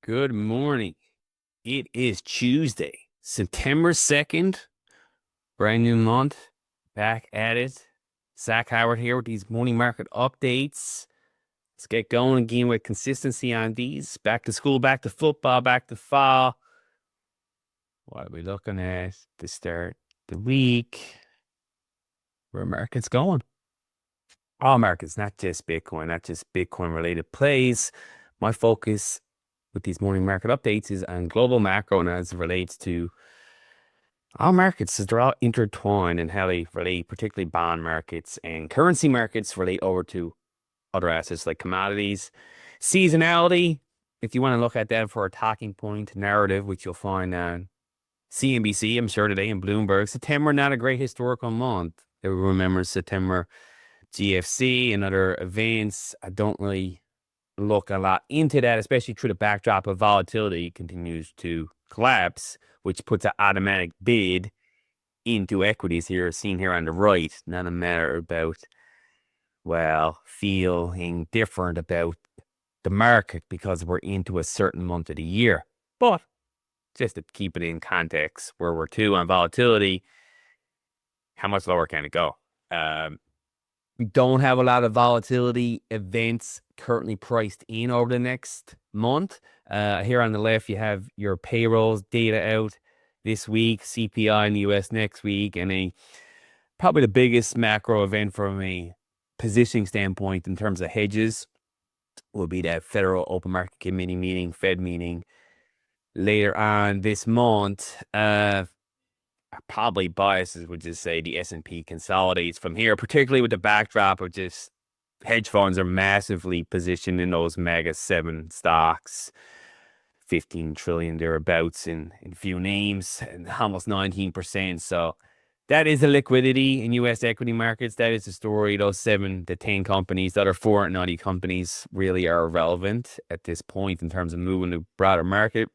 Good morning. It is Tuesday, September 2nd, brand new month. Back at it. Zach Howard here with these morning market updates. Let's get going again with consistency on these. Back to school, back to football, back to fall. What are we looking at to start the week? Where market's going? All markets, not just Bitcoin related plays. My focus with these morning market updates is on global macro and as it relates to all markets, they're all intertwined in how they relate, particularly bond markets and currency markets relate over to other assets like commodities. Seasonality, if you want to look at that for a talking point narrative, which you'll find on CNBC, I'm sure today, in Bloomberg, September, not a great historical month. Everyone remembers September GFC and other events. I don't really look a lot into that, especially through the backdrop of volatility continues to collapse, which puts an automatic bid into equities here, seen here on the right. Not a matter about, well, feeling different about the market because we're into a certain month of the year. But just to keep it in context, where we're to on volatility, how much lower can it go? We don't have a lot of volatility events currently priced in over the next month. Here on the left, you have your payrolls data out this week, CPI in the US next week, and probably the biggest macro event from a positioning standpoint in terms of hedges will be that Federal Open Market Committee meeting, Fed meeting later on this month. Probably biases would just say the S&P consolidates from here, particularly with the backdrop of just hedge funds are massively positioned in those mega 7 stocks, 15 trillion thereabouts in few names, and almost 19%. So that is the liquidity in U.S. equity markets. That is the story. Those 7 to 10 companies, the other 490 companies really are irrelevant at this point in terms of moving the broader market.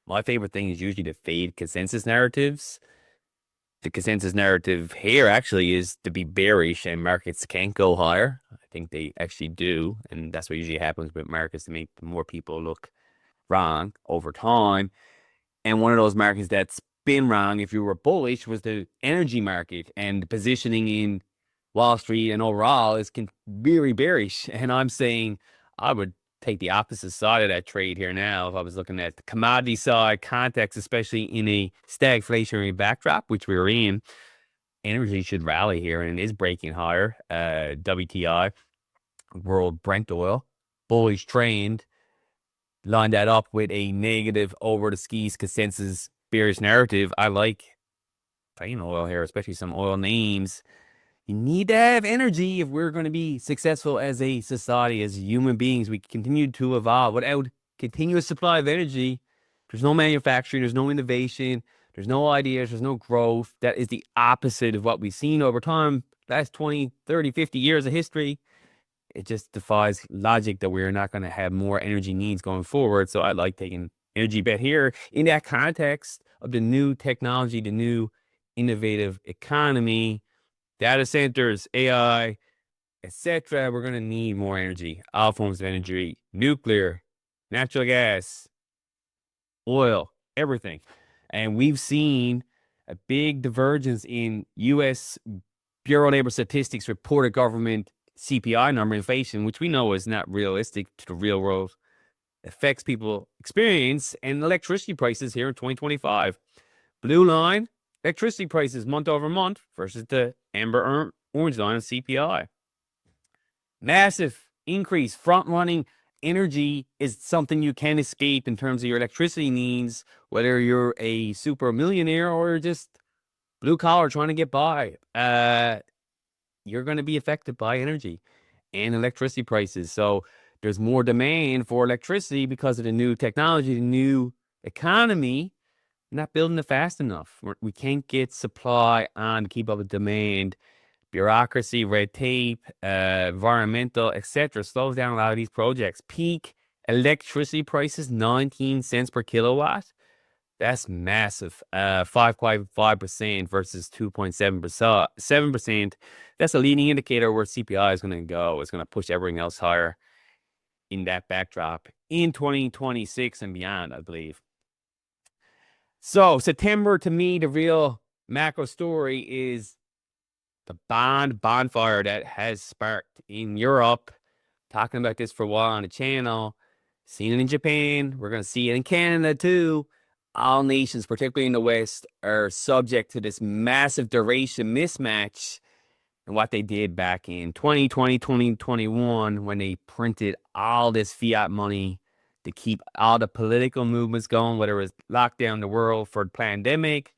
My favorite thing is usually to fade consensus narratives. The consensus narrative here actually is to be bearish and markets can't go higher. I think they actually do. And that's what usually happens with markets to make more people look wrong over time. And one of those markets that's been wrong, if you were bullish, was the energy market. And the positioning in Wall Street and overall is very bearish. And I'm saying I would take the opposite side of that trade here now. If I was looking at the commodity side context, especially in a stagflationary backdrop, which we're in, energy should rally here and it is breaking higher. WTI, world Brent oil, bullish trend, line that up with a negative over the skis consensus bearish narrative. I like plain oil here, especially some oil names. You need to have energy if we're going to be successful as a society, as human beings. We continue to evolve. Without continuous supply of energy, there's no manufacturing, there's no innovation, there's no ideas, there's no growth. That is the opposite of what we've seen over time. Last 20, 30, 50 years of history. It just defies logic that we're not going to have more energy needs going forward. So I like taking energy bet here in that context of the new technology, the new innovative economy. Data centers, AI, etc. We're going to need more energy, all forms of energy, nuclear, natural gas, oil, everything. And we've seen a big divergence in U.S. Bureau of Labor Statistics reported government CPI number, inflation, which we know is not realistic to the real world effects people experience, and electricity prices here in 2025. Blue line, electricity prices month over month versus the amber orange line of CPI. Massive increase. Front running energy is something you can't escape in terms of your electricity needs, whether you're a super millionaire or just blue collar trying to get by. You're going to be affected by energy and electricity prices. So there's more demand for electricity because of the new technology, the new economy. Not building it fast enough. We can't get supply on to keep up with demand. Bureaucracy, red tape, environmental, etc. slows down a lot of these projects. Peak electricity prices, 19 cents per kilowatt. That's massive. 5.5% versus 2.7%. 7%. That's a leading indicator where CPI is going to go. It's going to push everything else higher in that backdrop. in 2026 and beyond, I believe. So September, to me, the real macro story is the bonfire that has sparked in Europe. Talking about this for a while on the channel. Seen it in Japan. We're going to see it in Canada too. All nations, particularly in the West, are subject to this massive duration mismatch. And what they did back in 2020, 2021, when they printed all this fiat money to keep all the political movements going, whether it was lock down the world for the pandemic,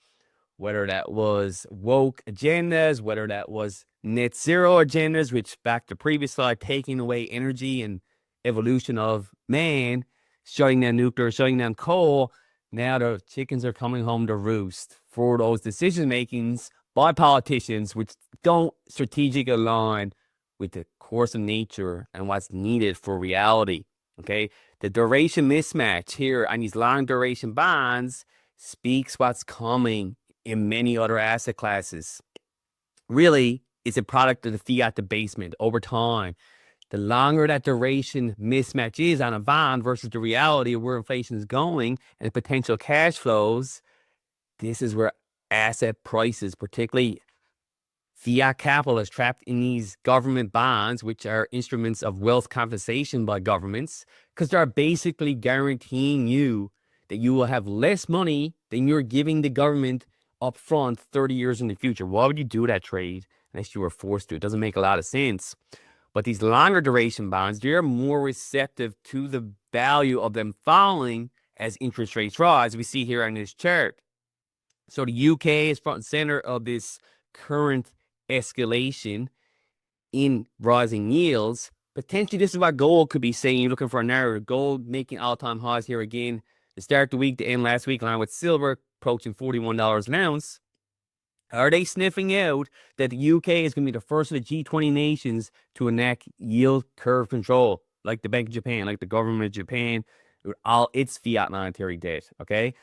whether that was woke agendas, whether that was net zero agendas, which back to previous slide, taking away energy and evolution of man, shutting down nuclear, shutting down coal. Now the chickens are coming home to roost for those decision makings by politicians, which don't strategically align with the course of nature and what's needed for reality. Okay, the duration mismatch here on these long duration bonds speaks what's coming in many other asset classes. Really, it's a product of the fiat debasement over time. The longer that duration mismatch is on a bond versus the reality of where inflation is going and potential cash flows, this is where asset prices, particularly fiat capital, is trapped in these government bonds, which are instruments of wealth compensation by governments, because they're basically guaranteeing you that you will have less money than you're giving the government up front 30 years in the future. Why would you do that trade unless you were forced to? It doesn't make a lot of sense. But these longer duration bonds, they're more receptive to the value of them falling as interest rates rise. We see here on this chart. So the UK is front and center of this current escalation in rising yields. Potentially, this is what gold could be saying. You're looking for a narrative. Gold making all-time highs here again. To start the week, to end last week, along with silver approaching $41 an ounce. Are they sniffing out that the UK is going to be the first of the G20 nations to enact yield curve control, like the Bank of Japan, like the government of Japan, with all its fiat monetary debt, okay?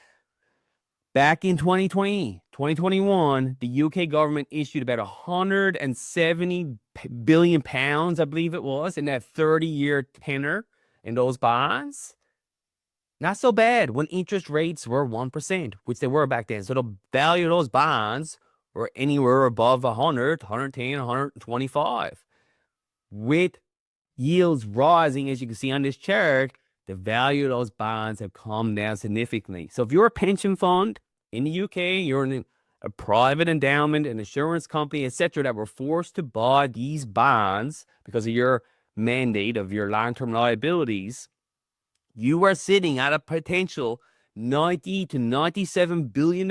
Back in 2020, 2021, the UK government issued about 170 billion pounds, I believe it was, in that 30-year tenor in those bonds. Not so bad when interest rates were 1%, which they were back then. So the value of those bonds were anywhere above 100, 110, 125. With yields rising, as you can see on this chart, the value of those bonds have come down significantly. So if you're a pension fund in the UK, you're in a private endowment, an insurance company, etc., that were forced to buy these bonds because of your mandate of your long-term liabilities, you are sitting at a potential $90 to $97 billion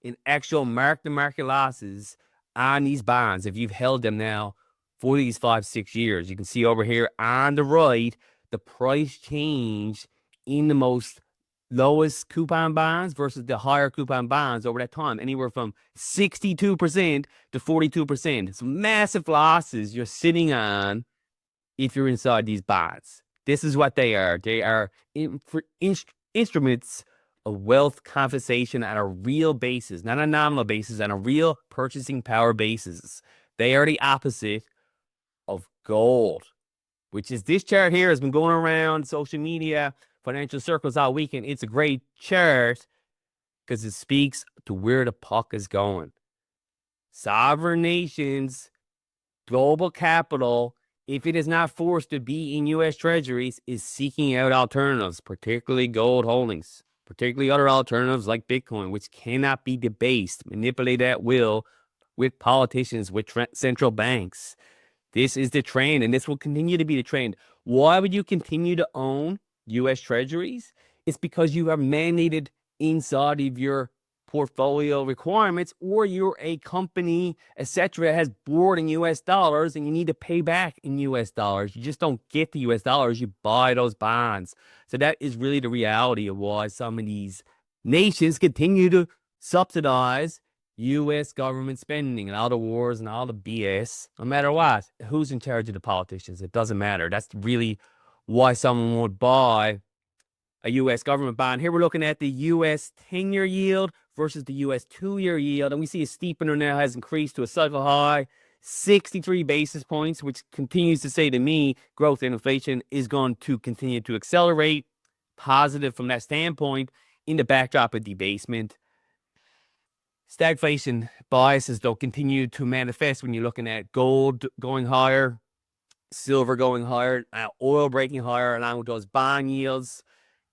in actual mark-to-market losses on these bonds if you've held them now for these 5-6 years. You can see over here on the right, the price change in the most lowest coupon bonds versus the higher coupon bonds over that time, anywhere from 62% to 42%. So massive losses you're sitting on if you're inside these bonds. This is what they are. They are instruments of wealth compensation on a real basis, not a nominal basis, on a real purchasing power basis. They are the opposite of gold, which is this chart here has been going around social media, financial circles all weekend. It's a great chart because it speaks to where the puck is going. Sovereign nations, global capital, if it is not forced to be in U.S. treasuries, is seeking out alternatives, particularly gold holdings, particularly other alternatives like Bitcoin, which cannot be debased, manipulated at will with politicians, with central banks. This is the trend, and this will continue to be the trend. Why would you continue to own U.S. treasuries? It's because you are mandated inside of your portfolio requirements, or you're a company, etc., has board in U.S. dollars and you need to pay back in U.S. dollars. You just don't get the U.S. dollars, you buy those bonds. So that is really the reality of why some of these nations continue to subsidize U.S. government spending and all the wars and all the BS, no matter what. Who's in charge of the politicians? It doesn't matter. That's really why someone would buy a U.S. government bond. Here we're looking at the U.S. 10-year yield versus the U.S. 2-year yield, and we see a steepener now has increased to a cycle high, 63 basis points, which continues to say to me growth and inflation is going to continue to accelerate. Positive from that standpoint in the backdrop of debasement. Stagflation biases, though, continue to manifest when you're looking at gold going higher, silver going higher, oil breaking higher, along with those bond yields.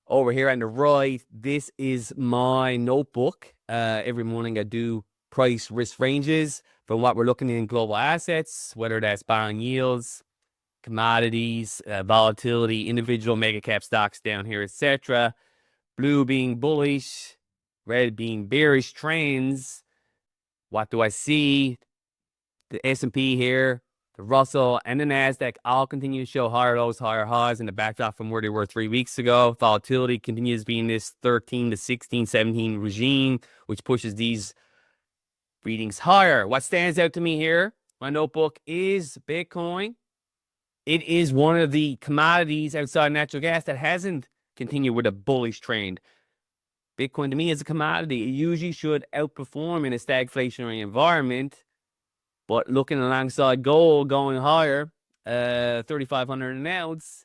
Over here on the right, this is my notebook. Every morning I do price risk ranges from what we're looking in global assets, whether that's bond yields, commodities, volatility, individual mega cap stocks down here, etc. Blue being bullish, red being bearish trends. What do I see? The S&P here, the Russell, and the NASDAQ all continue to show higher lows, higher highs in the backdrop from where they were 3 weeks ago. Volatility continues being this 13 to 16, 17 regime, which pushes these readings higher. What stands out to me here, my notebook, is Bitcoin. It is one of the commodities outside natural gas that hasn't continued with a bullish trend. Bitcoin, to me, is a commodity. It usually should outperform in a stagflationary environment. But looking alongside gold going higher, 3,500 an ounce,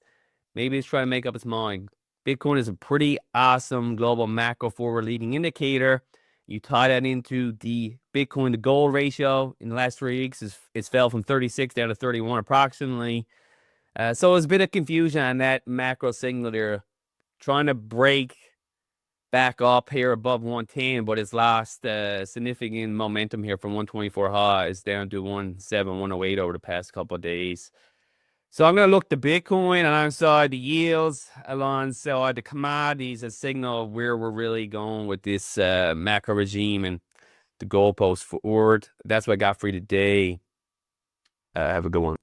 maybe it's trying to make up its mind. Bitcoin is a pretty awesome global macro forward leading indicator. You tie that into the Bitcoin to gold ratio in the last 3 weeks, it's fell from 36 down to 31 approximately. So there's a bit of confusion on that macro signal there, trying to break back up here above 110, but it's lost significant momentum here from 124 highs down to 107, 108 over the past couple of days. So I'm going to look to Bitcoin alongside the yields, alongside the commodities, a signal of where we're really going with this macro regime and the goalpost forward. That's what I got for you today. Have a good one.